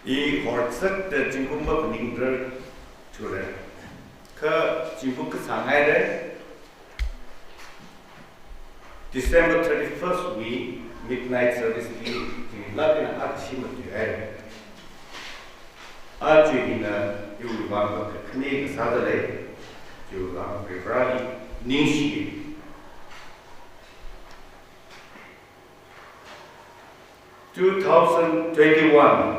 이 horset chính mà mình rất chủ đề khờ chính phủ cái sáng ngày đấy December 31st week midnight service thì là cái là ác sĩ một chuyện ấy chuyện là yêu vàng cái này cái sao đấy yêu vàng cái rally nín xì 2021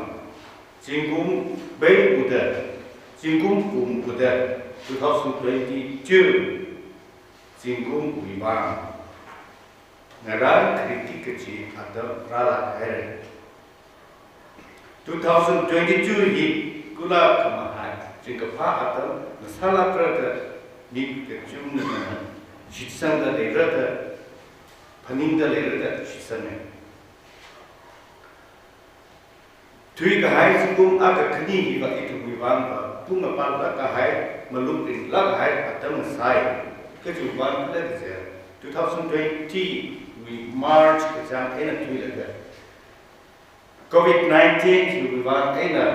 chính cũng bảy bữa đấy chính cũng cùng bữa đấy 2022 chính cũng ủy ban ngaran kritik kecil atau rala kere 2022 hi kula kemahai jika pak atau masalah kerja ni kecum dengan sisang dah lera paning dah lera sisang ni tui kahai sungguh agak kini hiba itu wiban pun apa kahai melupin lag kahai atau mesai kecuali pada kerja 2020 we March exam ena tui laga COVID-19 we van ena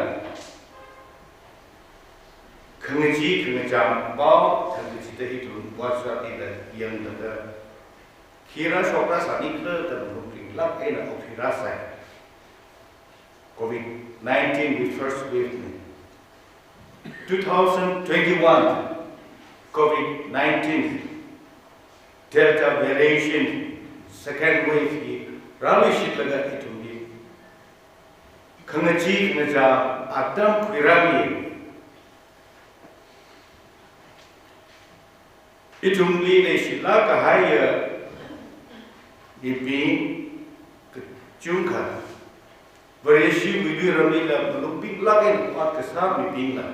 kengaji kengajam bau kengaji itu buat suatu yang laga kira sokra sani ke terbentuk lap ena ofirasa COVID-19 we first wave 2021 COVID-19 Delta variation second wave hi rami shit laga itu ni kengaji kengaja atam kwirami itu ni le shila kahaya diping kejungka variasi video rami la lupik lagi pat kesam diping la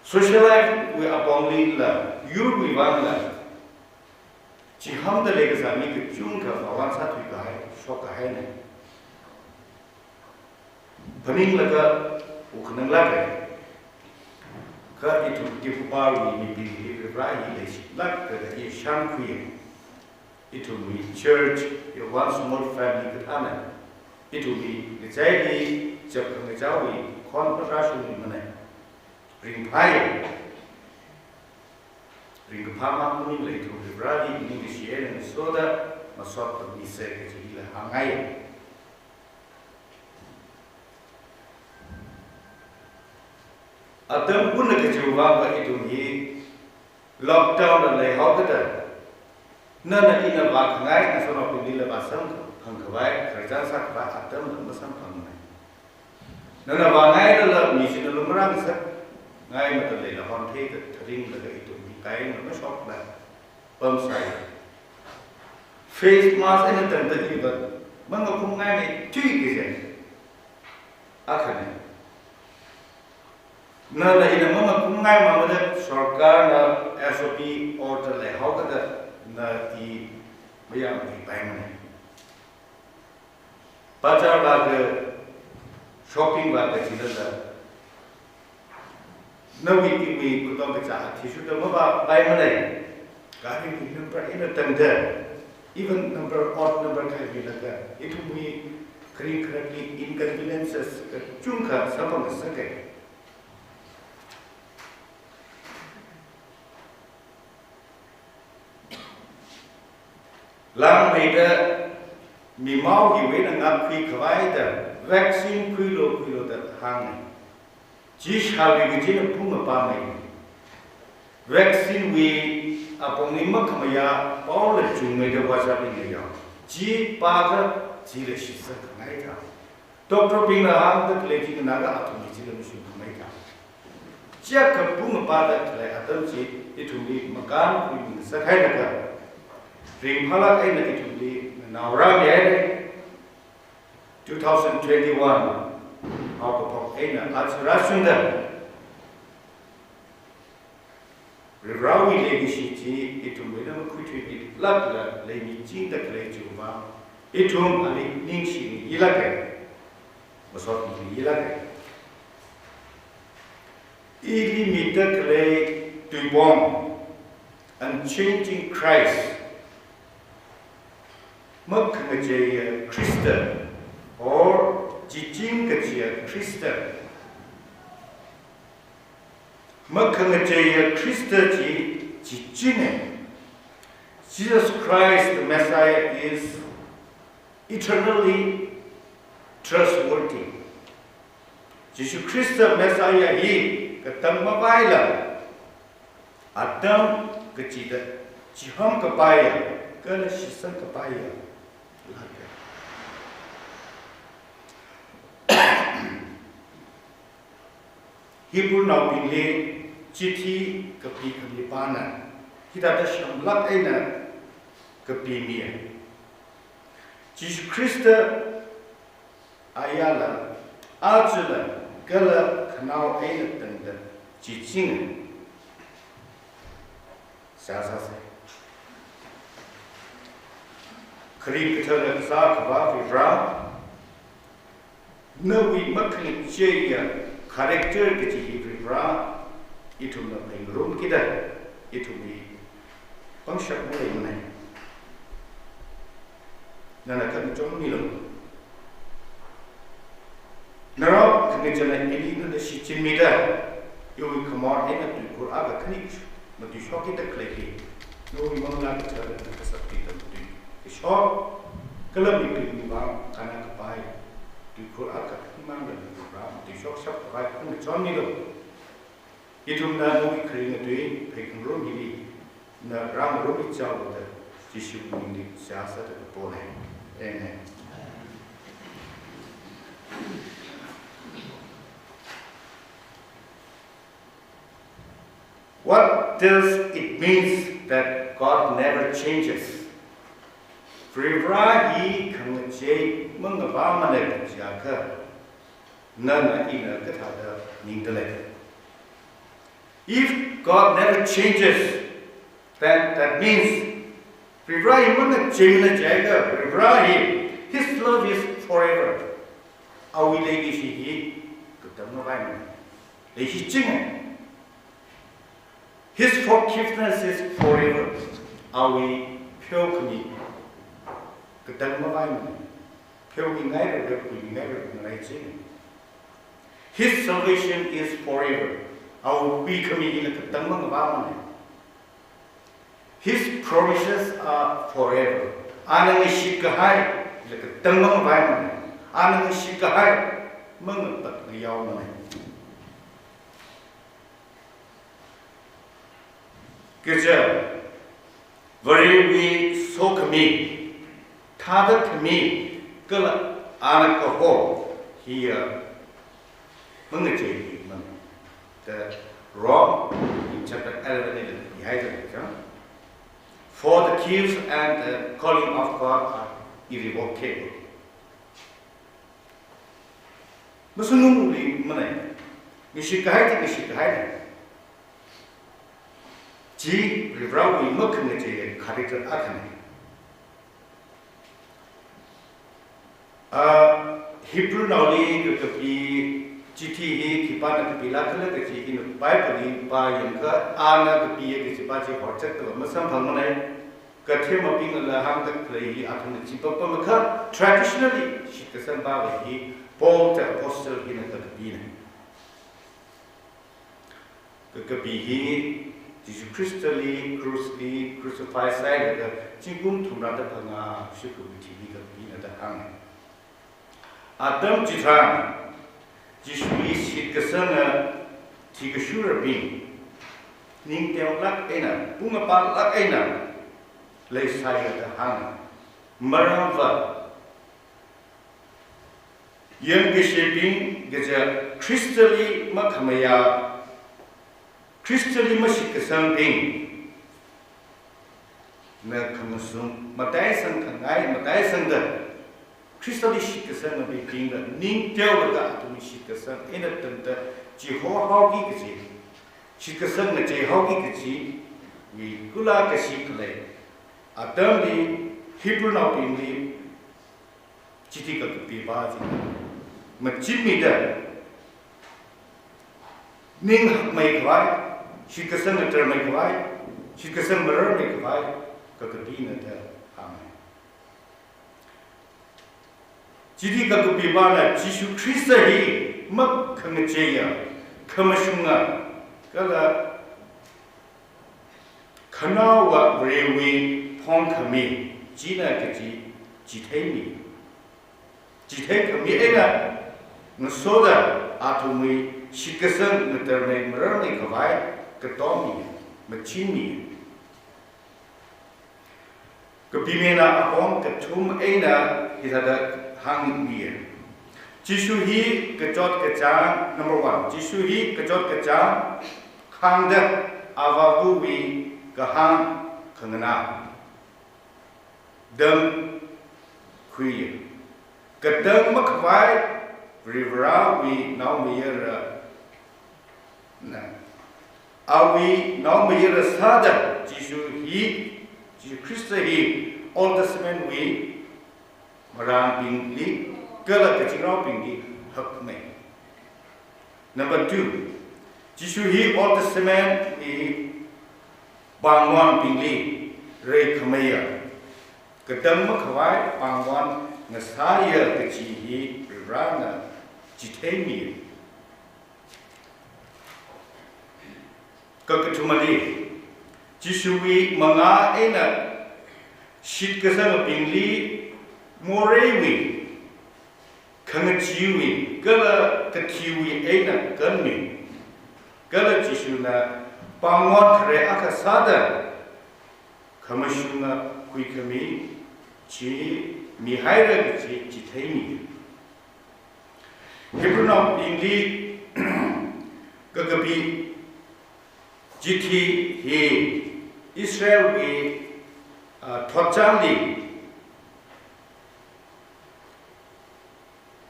social life we abongli la you we van la chỉ không thể lấy cái sản phẩm cái chung cả vào quan sát thủy cái so cái này, phần mình là cái cuộc năng lực này, cái itu di Papua ini di Rai ini lak cái sang khuyên, itu mi church, one small family cái thằng này, itu mi cái trái đi chụp cái cháu mi con có ra số mình này, ring phai ring pama muni le itu berani ini disiar dan soda masuk ke bisa kecil hangai adam pun nak jawab itu ni lockdown dan leh hau kita nana ina bak hangai asal apa ni le basam hangkawai kerja sak bak adam dan basam hangai nana bangai dalam misi dalam orang sak ngai macam le lahon the ring le itu cái nó sót lại bơm sài face mask anh tưởng tượng như vậy mà nó không ngay này truy cái gì ác này nó là gì mà không ngay mà mình सरकार là SOP order lại họ cái là thì bây giờ mình phải này bazar là cái shopping là cái gì đó nếu vì của tôi cái trả thì chúng tôi mới vào bay mà này cái number in the tender even number odd number cái gì là cái itu mi correctly inconveniences chung cả sao mà sẽ cái làm vậy đó mi mau gì vậy là ngập khi khởi đó vaccine quy lô đó hàng này chỉ sao vì cái gì nó cũng mà ba mày vaccine vì apong ni mak maya bao là chung mày đâu qua sao bị nhiều chỉ ba cái chỉ là sự thật ngay cả doctor pin là ham tất lấy chỉ cái nào đó thì chỉ là một sự ngay cả chắc cái cũng mà ba là lại ở đâu chỉ ít thùng đi mà cán thì mình sẽ thấy được cả riêng phala cái này ít thùng đi nào ra vậy đấy 2021 họ có học ấy là acceleration đó rồi rau đi lấy cái gì itu mới là một quy trình lát là lấy những chính đặc lấy chủ vào itu anh ninh sĩ gì là cái một số gì là cái ilimited lấy tùy bom unchanging Christ mất cái gì Christian or chỉ chính cái gì Christ mà không cái gì Christ chỉ chính này Jesus Christ the Messiah is eternally trustworthy. Jesus Christ the Messiah he cái tâm mà vai là Adam cái gì đó chỉ không cái bài cái là sự sống cái bài Hebrew nào bình lệ chỉ thi cái pi cái ban à khi ta đã xem lắc ấy nè cái pi mía Jesus Christ ayah là ác là cái là khả năng ấy là từng đó chỉ chính sao khi cái thằng này sao cái bảo vì ra nếu vì mất cái chơi character cái gì vì ra ít hôm nào mình rung kia đây ít hôm đi bằng sắc mới này nên là cần chống nhiều nó cái chân này đi nó để xịt chân mi đây yêu come on ấy là tụi cô ác cái này mà tụi shop cái đặc lệ yêu mong là cái cái sắp đi tụi cái shop cái lớp mình vào cái này cái bài tụi cô ác cái mang được tụi shop sắp cái bài không được chọn nhiều ít hôm nào nó bị khởi người tụi phải không rung gì đi nó ra một rung ít cháu rồi chỉ sử dụng đi xả sát được bộ này này What does it mean that God never changes? Frivra hi khang che mong ba ma le ja kha na na ina ka tha da ning de le If God never changes then that means Frivra hi mong che na ja ga Frivra hi his love is forever awi le gi shi hi ka tam no ba le hi ching His forgiveness is forever. Are we pure kami? Ketan mawai mana? Pure ingai ber ingai ber ingai cing. His salvation is forever. Are we kami ina ketan mawai mana? His promises are forever. Anang isikahai ina ketan mawai mana? Anang isikahai mengetak ngiyau mana? 그저 버리위 소금이 타득금이 그 안에 거고 here 뭔가 제일 뭐 the Rome in chapter 11 behind it for the gifts and the calling of God are irrevocable 무슨 놈이 뭐네 미식가하지 미식가하지 Ji rivra we mất người chị character ác này. Hebrew nào đi cái chỉ thị thì bạn cái bị lạc cái gì cái Bible đi ba những cái an cái bị cái gì ba chỉ hỏi chắc cái mà xem thằng này cái thêm mà pin là ham cái lấy à thằng chỉ bắt mà cái traditionally chỉ cái xem ba về thì Paul the apostle cái cái bị này cái bị Jesus Christly crucified sai cái chính cũng thùng ra được hàng sự của chỉ bị cái bị nó đã hàng Adam chỉ rằng Jesus is cái sơn thì cái sure being nhưng theo lắc ấy nè cũng ba lắc ấy nè lấy sai cái hàng marang vật yang cái shaping cái Christly mà khamaya Christly masih kesamping, nak kemusung, matai sang kangai, matai sang dah. Christly sih kesang lebih tinggal, ning jauh lega tu sih kesang, ini tentu jihau hagi kecil, sih kesang nak jihau hagi kecil, ni gula kecil kelai. Adam di Hebrew nau ini, citi kepipa je, macam ni dah, ning hak mai kawai. She kesang ngeter mai kawai, she kesang merer mai kawai, kekedi ngeter hamai. Jadi kegembiraan Yesus Kristus ini mak kengejaya, kemasungan, kalau kenawa berewi pon kami, jina keji jitemi, jitem kami ena ngesoda atumi sikesan ngeterme merani kawai ketomi, macini. Kepimina apong ketum ena kita ada hang dia. Jisuhi kejot kejang number 1. Jisuhi kejot kejang hangda awabuwi kahang kengena. Dem kuya. Kedeng makwai rivera wi now meyera. Nah. Awi now meyera sada jisuhi Jesus Christus hi Old Testament we marang pingli kala kecingau pingli hak me. Number 2, Jesus hi Old Testament we bangwan pingli rei kemaya. Kedang makwai bangwan ngasaya kecihi rana jitemi. Keketumali Jisuwi mga ena shit kasang pingli morewi kangachiwi kala kakiwi ena kanmi kala jisu na pangwat kare akasada kamashunga kui kami chi mihaira chi jitemi Hebrew pingli kagabi jiti he Israel we Thotjali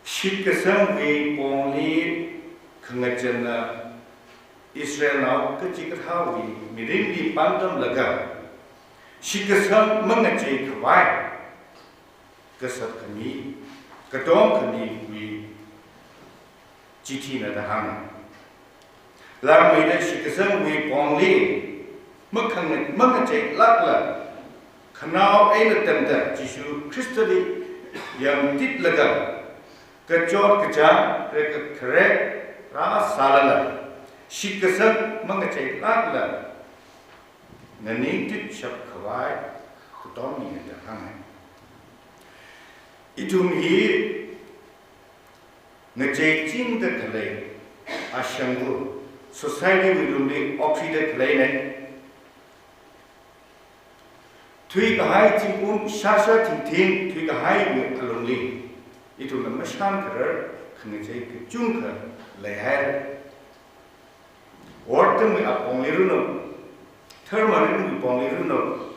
Shikasam we only Kangachana Israel now Kachikahawi Mirindi Pandam Laga Shikasam Mangache Kawai Kasat Kami Kadom Kami we Jitina the Hana La Meda Shikasam we only Makache Lakla Kanao Ainatanda Jishu Christali Yam Tit Laga Kachor Kacha Correct Ra Salala Shikasam Mangache Lakla Nani Tit Shap Kawai Kutomi at the Hana Itum he Nache Jing the Kale Ashangu Society will only offer the Kale Tui kahai timpun shasha tintin tui kahai wi alongli itu nama sham kerer kengecai kejung ke leher ortem wi apongliruno thermarin wi pongliruno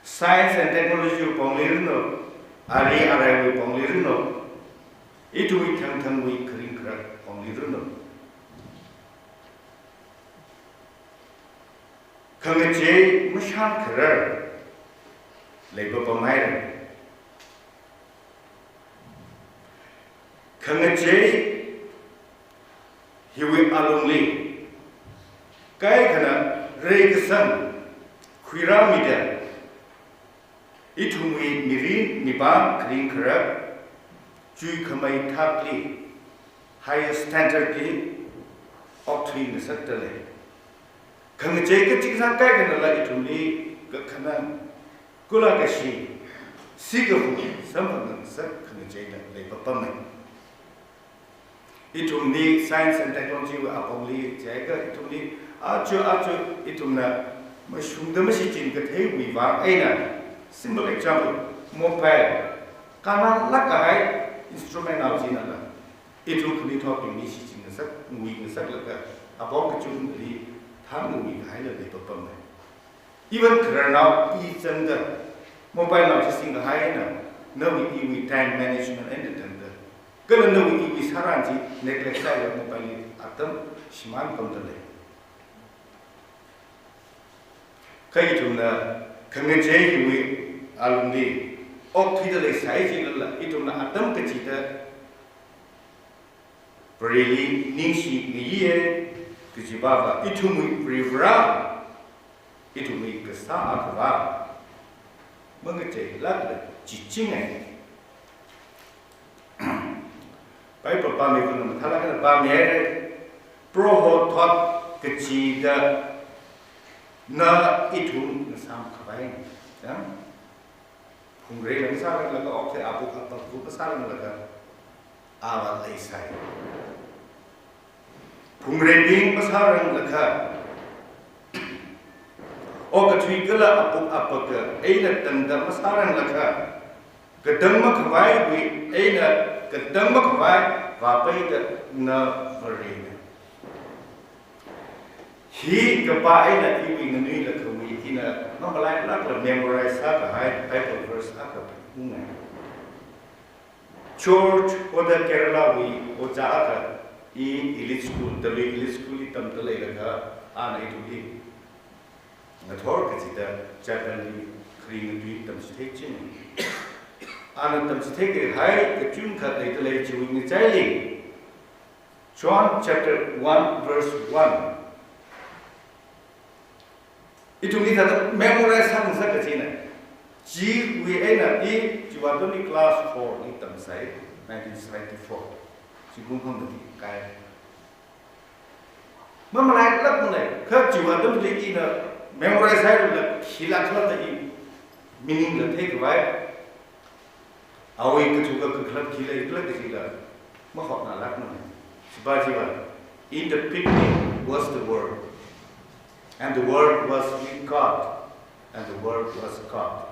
science and technology wi pongliruno ari wi pongliruno itu wi thang wi kering kerer pongliruno kengecai musham kerer Labor pemain. Kangache, he will alongly. Kai kana regasan, Quiramida. Itumi mirin, niban, green crab, Ju kamai tapli, highest standard octrine the sector. Kangache, Kachika Kai kana itumi, Gakanan. Kula kashi sigafu sampangan sak kengejaya lepa pamai. Itumni science and technology wa apongli jaga itumni acu itumna mashumda masicin kathai wiwa aina simple example mobile kana lakai instrument aujina la itum kuni topping ni sicin sak ngui sak laka apong kachum li tham ngui khai la lepa pamai. Even now, mobile now just single high no we time management and the tender. Girl no we saranji neglect side mobile atom shiman kondale. Kaitumna Kangaje we alumni Oktidale Saijilla itumna atom kachita Breli Ningshi Niye Kijibaba itumi Rivra. Itu mi kesah apa? Mengerti lagu cicing phải ba mẹ con mình thà cái ba mẹ đấy pro hồ thoát cái gì đó nó ít hơn nó sao các bạn đó không rẻ làm sao là cái ốc thì áp cũng sao là cái và lấy sai không rẻ biến sao là cái cái chuyện cái là áp cái ấy là tận tâm sao là cái tấm mà các bạn vì ấy là cái tấm mà các bạn và bây giờ nó vơi khi cái bài này thì mình nói là cái gì thì là nó mà lại là memorize cả hai Bible verse cả cũng này George ở Kerala vì ở giá cả elite school từ elite school thì tầm tới là cái này tụi đi nó thôi cái gì đó chắc là đi khi người đi tầm sẽ chứ tầm sẽ cái hai cái chuyện khác này tới là chịu người trái liền John chapter 1 verse 1 itu kita memorize sang sa cái này chỉ vì ấy là đi chỉ vào đó đi class 4 đi tầm 6 1974 chỉ cũng không được cái mà lại lắm này khác chỉ vào đó đi là memorize là khi là thôi thì meaning là thế cái vậy ao cái chú cái club khi là cái gì là mà học là lắm này chỉ vào in the beginning was the word and the Word was with God, and the Word was God.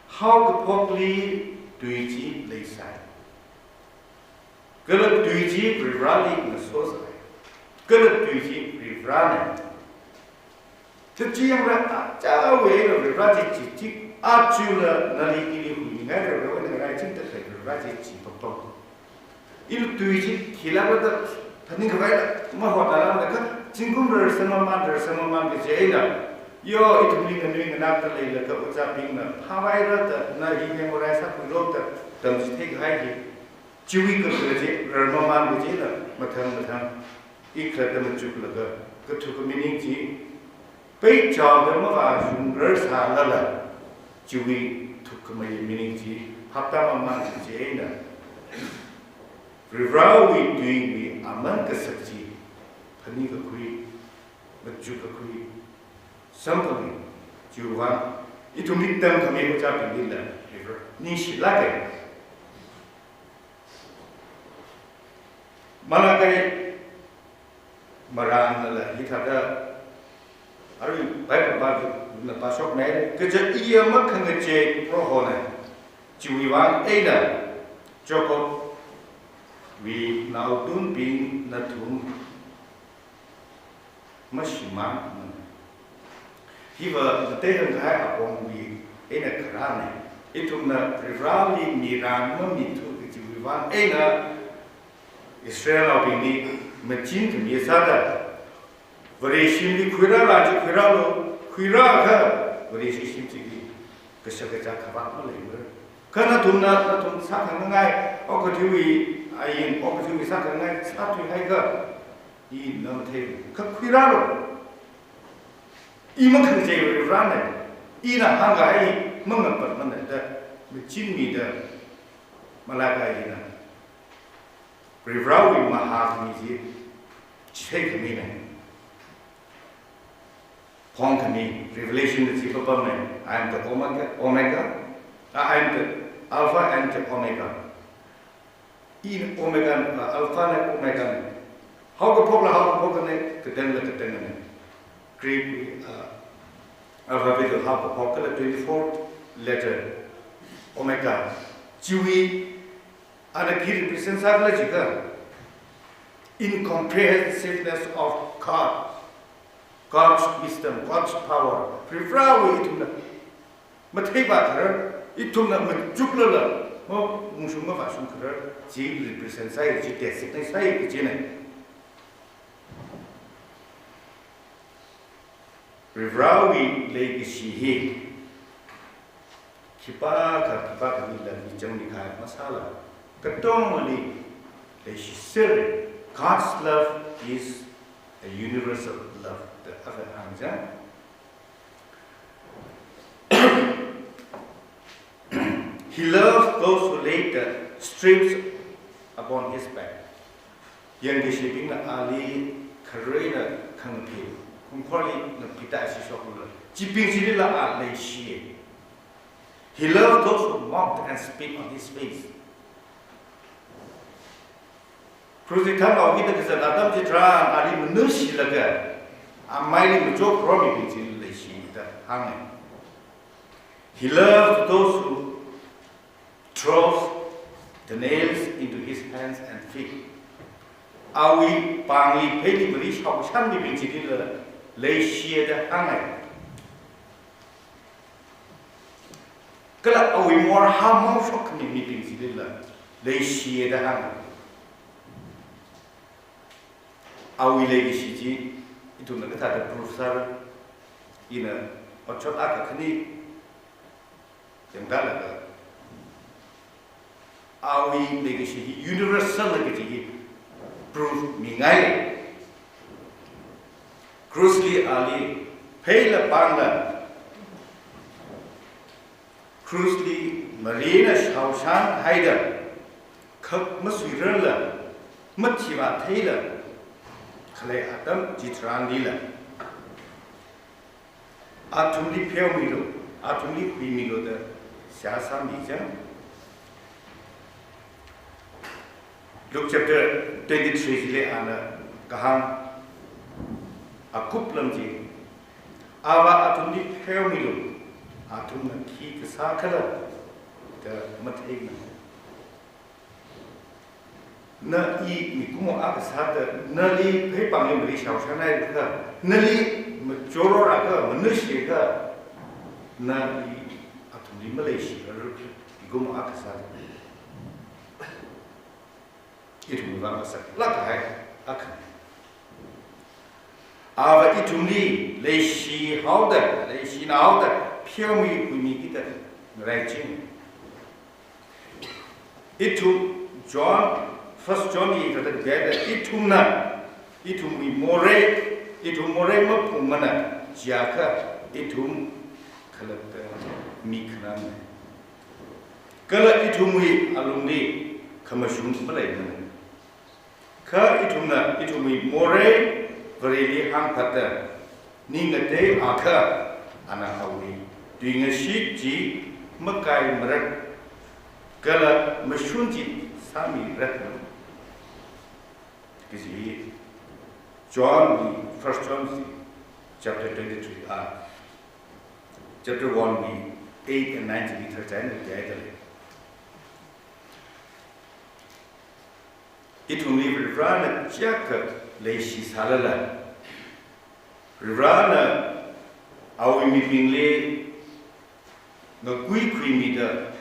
How could possibly tùy chí lấy sai? Cái là tùy chí vì ra lý là số sai. Cái là tùy chí vì ra này. Thực chí em ra chả về là vì ra chỉ chú là nó lý ý hủy ngay rồi đó cái này chính thức là vì ra chỉ bọc bọc. Ý tùy chí khi làm ra thật nên cái vậy là mà họ đã làm được chính cũng rồi xem mà cái gì đó, yo ít mình cái người nào tới là cái uất zapin là Hawaii đó là đi memorize các cái lốt tầm thế cái gì, chui cái gì, rồi mà cái gì là mà thằng ít là tầm chụp là cái chụp cái meaning gì, bây giờ đó mà vào dùng rồi sao là chui chụp cái meaning gì, hấp tầm mà cái gì đó, rồi vào vì tùy vì aman cái sự gì Hani ka kui, baju ka kui, sampling, juwan, itu mitam kami ucapin di dalam, ni silakan. Malah kaya marang lah, kita ada, hari baik bagi pasok ni, kerja ia makan kerja prohona, juwan ada, cukup, we now don't be natum. Mất mạng khi vợ tế hơn cái ở con vì ấy là khả này ít hôm là ra đi mì ram mà mì thu cái chữ văn ấy là Israel ở bên đi mà chín thì mì sao đó vậy xin đi khuya là chỉ khuya cả vậy xin chỉ cái sự cái chắc các bạn nó lấy rồi cái nó thùng sát thằng ngay ở cái thứ gì ai ở cái thứ gì sát thằng ngay sát thứ hay cơ 이 너무 대로 그 퀴라로 이만큼 제일 라네 이나 한가이 뭔가 뻔뻔한데 진미다 말라가이나 리브라우이 마하미지 체크미네 펑크미 revelation is the I am the omega I am the alpha and the omega in omega alpha and omega How có này cái tên này Greek alphabet how có cái là 24th letter omega chui anh cái represent sao là gì cả incomprehensiveness of God's wisdom God's power refrain itu lah mà thấy bà thở itu là mình chúc là mà muốn xuống mà phải xuống thở chỉ represent sai chỉ để xích này sai cái gì này Rivrawi lagi sihi, kipa kami lagi jauh ni kaya masalah. Ketong ni lagi sir. God's love is a universal love. The other hanja. He loves those who lay the strips upon his back. Yang shaping the Ali Karina Kangapi, Kumkoli, the Pita Shishokula, Jiping Chilila at Lay Shie. He loved those who mocked and spit on his face. Cruzitama Vita is an Adam Jitran, Ali Manushi Laga, a mighty joke Robbie in Lay Shie, the hanging. He loved those who drove the nails into his hands and feet. Are we Bangli Peli British how Shandy Vinci lay sheer the hanging? Are we more harm shock meetings lay sheer the hanging? Are we lady Shiji into the professor in a Ochot Akakani? Are we legacy universal legacy proof mingai? Crucially, Ali Payla Bangla Crucially, Marina Shaushan Haider Kuk Maswirella Mativa Taylor Clay Adam Jitran Lila Atumli Piomilo Atumli Quimilo the Shasa Mijam. Look chapter 23 ana kahang akuplam ji ava atumni phemilu atumna ki sakala the mathegna na I mikumo akasada nali phe pangli mari shawshanai ka nali majoro raga manushya ka na I atumni malaysia igumo akasada it will not accept. Like I can. Our itumli, lay she howder, lay she now that pure me we meet it writing. Itum John, first John, itumna, itum more, itum more mapumana, jaka, itum collector, mikran. Kala itumwi alumni, commercial Malay. Ka itumi more very hampata ninga day aka anahawi doing a sheep ji makai marak kala mashunji sami ratna kisi John first John chapter 23 chapter 1 8 and 9 to be 13 it will be Rivrana Jaka Leishi Salala. Rivrana, our meeting lay no quick meter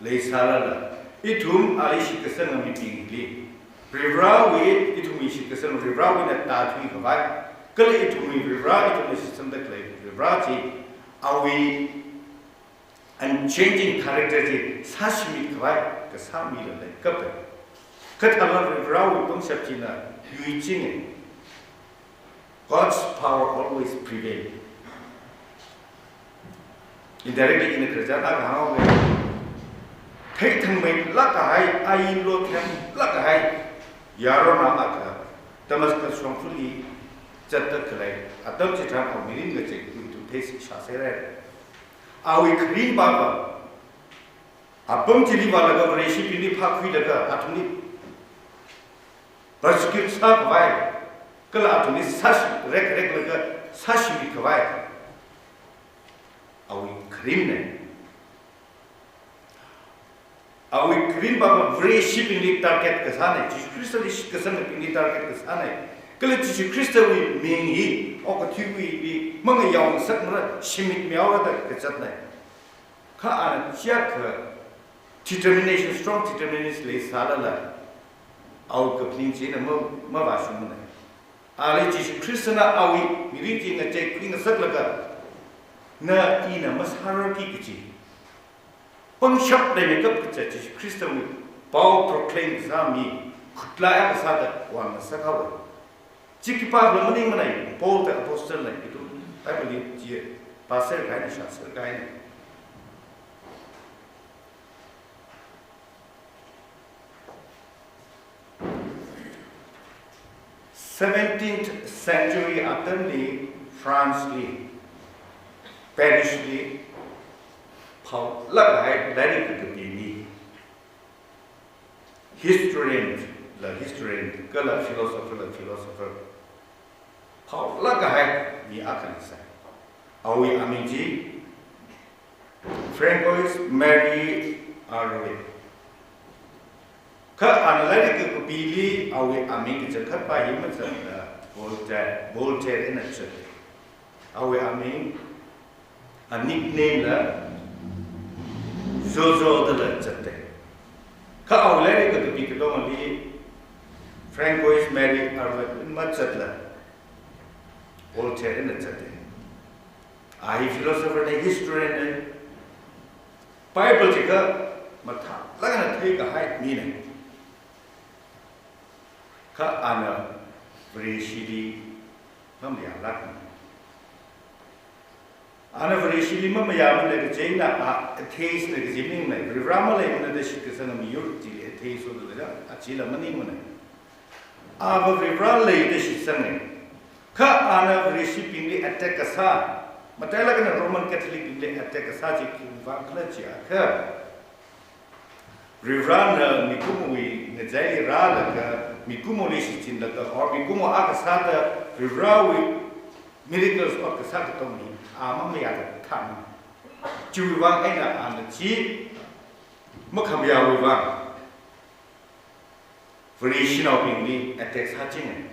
lay salala. It will Alishikasan meeting lay. Rivrawi, it will be Shikasan Rivrawi at Tatu Kavai. Kali it will be Rivra, it will be system that lay. Rivrati, are we and changing character Sashimi Kavai, the Sami like Kappa. Cut along with Rawi Bungsapchina, Yu Jing. God's power always prevails. Indirectly in the Christian, how take them make Lakahai, I look him Lakahai, Yarona Aka, Damascus from fully Jatakalai, adopted time of meeting the check to taste Shasere. Are we clean Baba? A Bumtili Valaga, Reshi, Pili Park Vidaga, Atuni. Persecute stop why? Kalatuni sash regular sashimi kawai. Are we criminal? Are we criminal? Very shipping target Kasane, Crystal is Kasan target Kasane. Kalatish Crystal will mean he, or Katubi, Manga Yang Sakmara, Shimik Miawa, the Katane. Ka and Jack determination, strong determination, lay salala. Our complete in a Mavashun. Ali Christian are we reading a take in a circle? Na in a must hierarchy. One shop they make up the church, Christian Paul proclaims Sami, Kutla Sada, one Sakawa. Chikipa, the money money, Paul the apostle like it. I believe, Passer Gaina Shasser Gaina. 17th century attenly France li Paris li Paul Lagai Larry Kutini historian philosopher Paul Lagai ni akan sai awi amiji Francois Mary Arwe ka analytic ko bili awi aming ke khat pa yim sa Voltaire in a church awi aming a nickname la Zozo de la chatte ka analytic ko bi ke dong li Francois Mary Arwe in ma chatla Voltaire in a chatte ai philosopher ne historian Bible jika matha lagana thei ka hai ni ne ka ana vreshili mamya lat ana vreshili mamya ne ke jaina a theis ne ke jimning ne ramale ne de shik sanam yur ji le theis so de la achila mani mane a vrale de shik sanne ka ana vreshiping le attack sa matala kana Roman Catholic le attack sa ji ki va klachi ka Rivran mikumui ngajai ra laga mikumo le shi chin laga or mikumo akasata rivrawi miracles of kasata tomi ama me ya tham chu wang ai na an chi makham ya wi wang variation of ping attack sa chin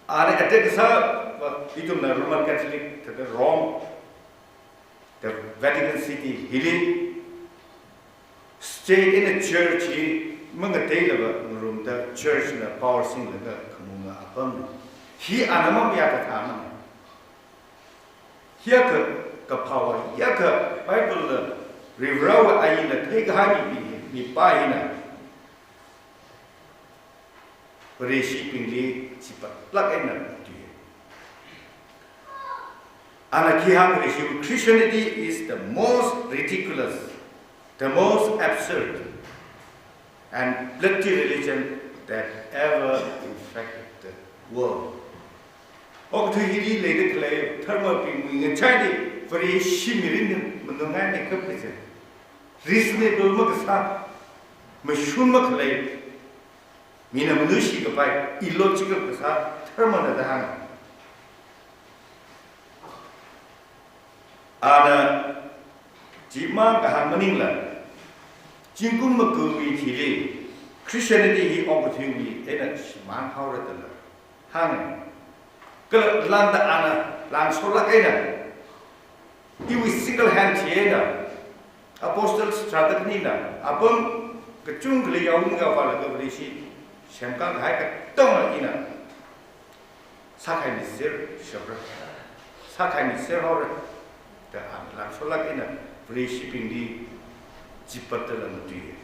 are attack sa itum na Roman Catholic the Rome the Vatican City Hilly stay in a church mga tailaba room the church na power sing la kamunga apam hi anama ya ka thana hiya ka power ya ka Bible la rivrawa ayina thai ga ni pa ina reshi pingli chipa plak ina ti ana ki ham reshi Christianity is the most ridiculous, the most absurd and bloody religion that ever infected the world. Octohiri later clay thermal ping in China for a shimmering Mandomani competition. Reasonable Makasa, Mashuma clay, Minamushi by illogical Kasa, thermal at the hand. Ana Jima Gahamaningla. Jingkum Makui Tili, Christianity he opportunity in a man power at the hang. Landa Anna, Lansola Ena. He was single hand Tiena, Apostle Stratanina, upon the Jungli Yonga Valagavrishi, Shamkan Haka Donna Ina. Sakai Sir Shabra, Sakai Sir Horror, the Lansola Ena, free shipping the Chipatala Mutri.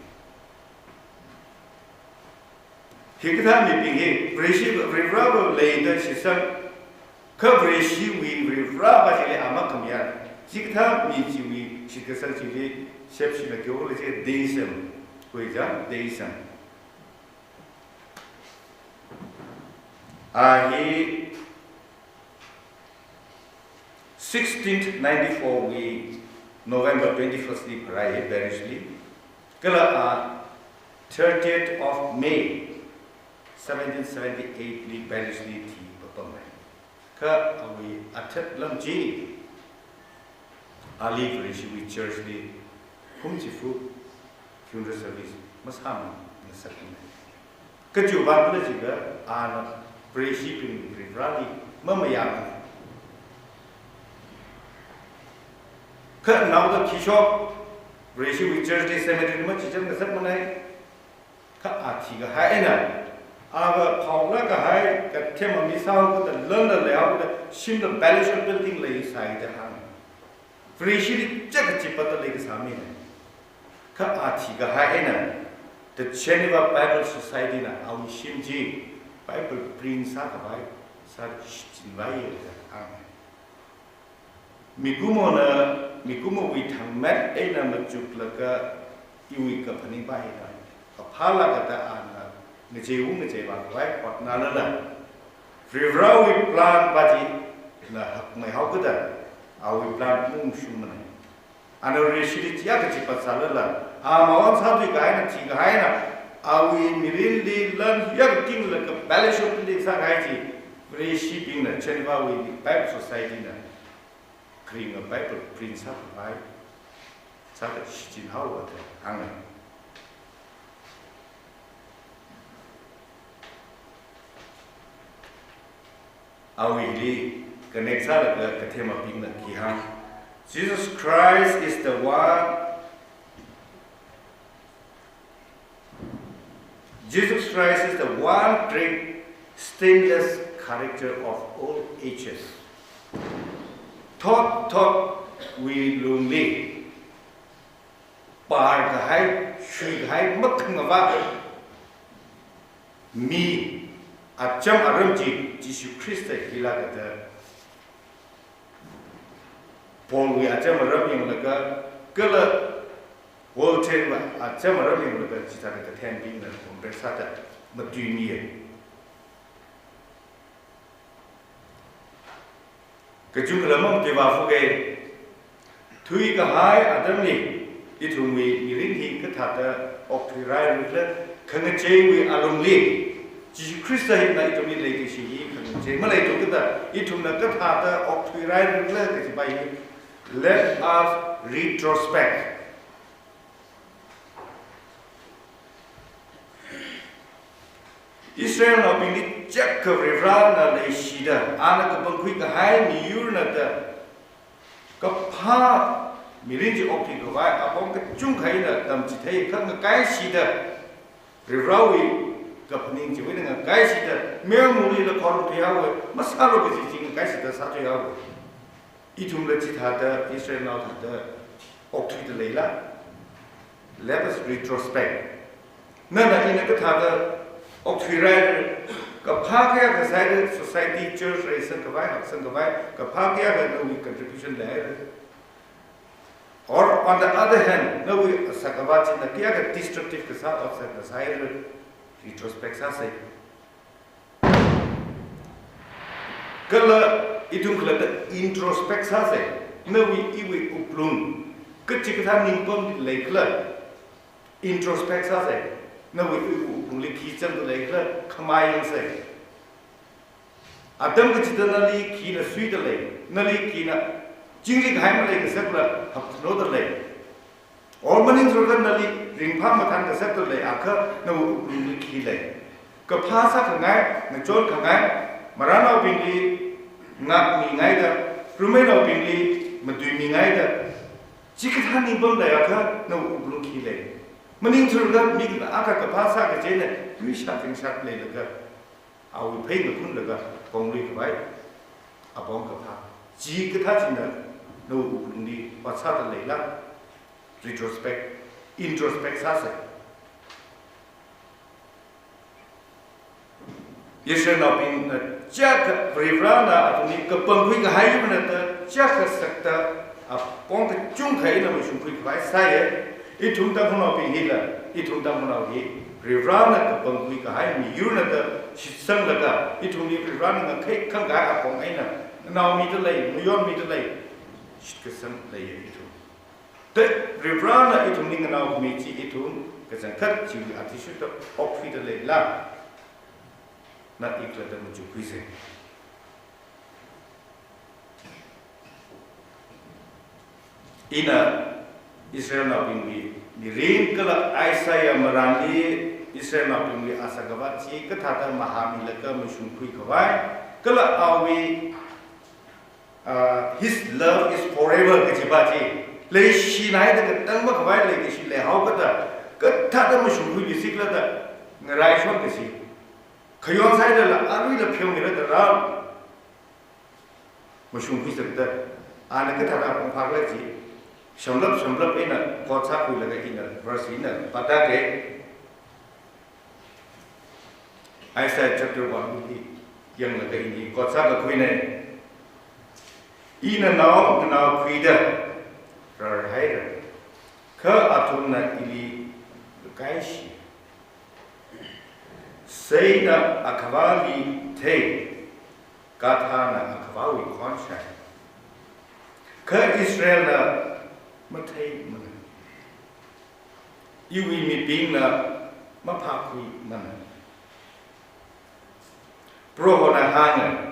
Hikata Miping, Briship Rivrava later, she said, Coverishi we Rivrava Amakamia. Hikata Michi, she can say, Shepshina Geology, Daisam, Huija, Daisam. He 1694 we November 21st ni Praye Barishli. Kala 30th of May 1778 ni Barishli thi Bapamai. Ka awi athat lamji Ali Barishi church li Humchifu funeral service Masam Nasakin. Kaju Bapla Jiga Ana Barishi Ping Rivrali Mamayama. Now the Kishop, Rishi with church cemetery much in the Samanai, Katiga Haina, Ava Paulaka High, that came on this out, the London layout, Shim the Balishal building lay side the hang. Rishi Jackachi Pata Lake Samina, Katiga Haina, the Geneva Bible Society, our Shimji, Bible Prince Sakabai, such Vai. Mikumo with Hamet Ena Majuklaka, Iwi Kapani Baina, Apala Gata Anna, người chơi uống người chơi bạc quái hoặc nào nữa là vì rau vi plan ba chỉ là học mày học cái đó ao vi plan mung sung này anh ở đây chỉ chỉ cái chỉ bắt sao là mà ông sao thì cái này chỉ cái này ao vi mirin đi lên cái kinh là cái balance shop đi sang cái gì vì shipping là trên vào vi Bible society này creating a Bible prince up right sao cái chỉ hậu ở đây hàng này Awili connect sa la ka thema ping na ki ha Jesus Christ is the one Jesus Christ is the one great stainless character of all ages thought we lonely par ka hai shui hai mak khang ba mi acham aramji Jesus Christ hila kata Paul we acham aram yang laga kala world ten ba acham aram yang laga cita kata ten bing na kompresata matuni kajung lamam te wa fu ge thui ka hai adam ni ithumi mirin hi ka thata oktirai rule khang che we along li Jesus Christ hiện nay trong những lời cái gì chỉ mà lại chúng ta ít chúng ta tất cả ta học thủy rai lên cái gì vậy let us retrospect Israel nó bị đi chắc cái việc ra là để gì đó anh cái bằng quy cái hai nhiều là đó cái pha mình chỉ học thì cái vậy à bằng cái chung hay là tầm chỉ thấy cái gì đó việc ra gặp những chuyện với những cái gì đó mấy người là còn theo rồi mà sao rồi cái gì cái gì đó sao theo ít chúng là chỉ thà đó Israel nào thà đó học thuyết lấy là let us retrospect nên là in cái thà đó học thuyết ra cái phá cái sai đó society church rồi sinh cái vai học sinh cái vai cái phá cái no we contribution lấy or on the other hand no we sakava chỉ là cái destructive cái sao of cái sai rồi retrospect sa sai kala itung kala introspect sa sai nawi iwi uplun kecik tha ningpon le kala introspect sa sai nawi uplun le ki cham le kala khamai yang sai adam ke chitana li ki na sui de le na li ki na jingri gai ma le ke sak la hap no de le और मनिंग जोरगन नली रिंफा मथान का सब तो ले आखा न वो उन्हें खीले कपासा खंगाय न चोल खंगाय मराना बिंगली ngak mi ngai da rumai no bingli madui mi ngai da jikatha ni bom da ya kha no ublung khi le maning thur ga mi ka aka ka phasa ka je ne mi sha ting shat le ga au phei ga kun ga kong li ka bai abong ka pha jikatha chin da no ublung ni pa sa da le la retrospect introspect sa se Yeshe na bin jak vrivana atuni ka pangkui ka hayu na ta jak sakta a pong ka chung khai na mi shung kui ka sai e thum ta phona bi hila e thum ta phona bi vrivana ka pangkui ka hayu mi yu na ta sang la ka e thum ni vrivana ka khai khang ga a pong ai na naw mi ta lai mu yon mi ta lai shit ka sang lai e thum te vrivana e thum ni naw mi chi e thum ka sang khat chi a ti shu ta op fi ta lai la na ikla da muju kuise ina Israel na pingwi ni rin kala Isaiah marandi Israel na pingwi asagaba chi ka thata mahamila ka mushun kui kawai kala awi his love is forever ka jiba chi le shi nai da ka tang ma kawai le ki shi le hau ka thata mushun kui bisikla da ngarai shon ka shi Kayon sai da la arui la phiong ni da ra mushung kui sakta ana ka thara pong phak la ji samlap ina ko cha kui la ga ina verse ina pata ke Isaiah chapter 1 ki yang la ga ini ko cha ga kui ne ina naw kui da ra hai ra ka atum na ili kai shi xây đã akavali thế Kathana akavawi con sai Ka Israel là mất thấy mình yêu mi ping là mất phá quy mình pro na hang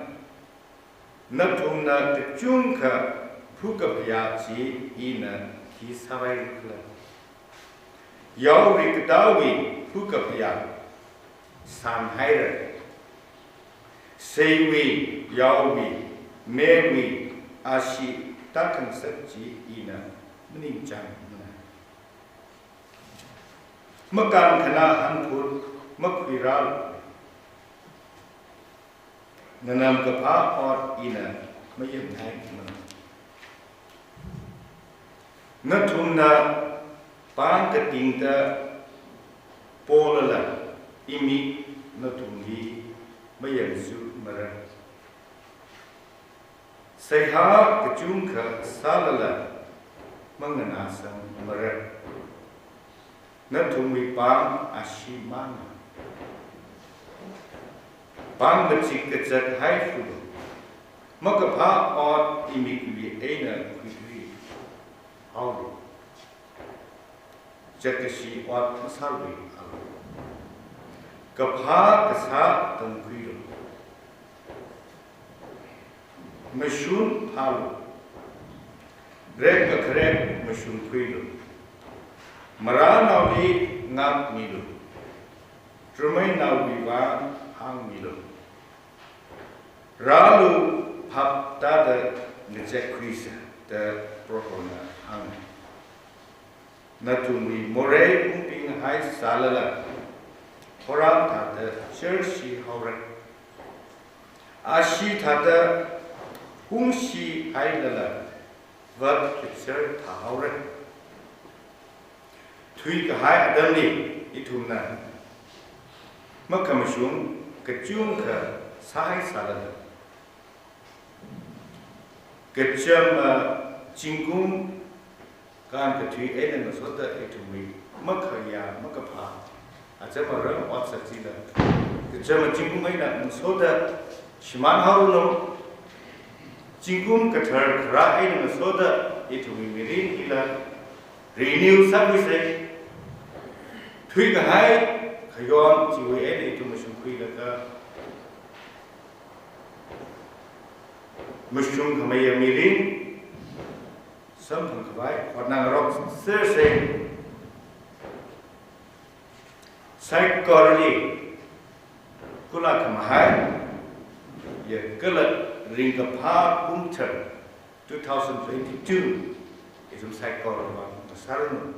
nấp thùng na tập trung cả phúc gặp ya chỉ in khi savai là yêu rik dawi phúc gặp ya san hai rồi xây vi yêu vi mê vi ashi ta cần sắc chỉ in mình chẳng mất can khana han phut mất quy ra Nanam kapha or ina mayem thai mana Nathumna pan ka tingta polala imi nathumbi mayem su mara Sayha ka chungka salala mangana sang mara Nathumbi pan ashimana Bang becik kecet hai fulu, maka pa or imikuli ena kuili, aulu, jekasi or masalui aulu, kapha kasa tengkuilu, mesun palu, grek grek mesun kuilu, maranawi ngap milu, rumai nawi wa hang milu. Ralu hap tada ngecek kuisa the prohona hang. Natumi more umping hai salala. Horam tada chershi hore. Ashi tada hungshi hai lala. Vat kitser tahore. Tui ka hai adamni itumna. Makamashung kecung ka sahai salala. Kecam cinggung kan ketui enen maksudnya itu mi makaya makapa aja orang WhatsApp sila kecam cinggung ena maksudnya siman harunum cinggung keter kerai enen maksudnya itu mi mirin gila renew service tui kahai kayon jiwa enen itu masukui laka Mushroom khamaya mirin sam thang khabai or nang rock se psychology kula khamai ye kala ring kapha punter 2022 is some psychology sarun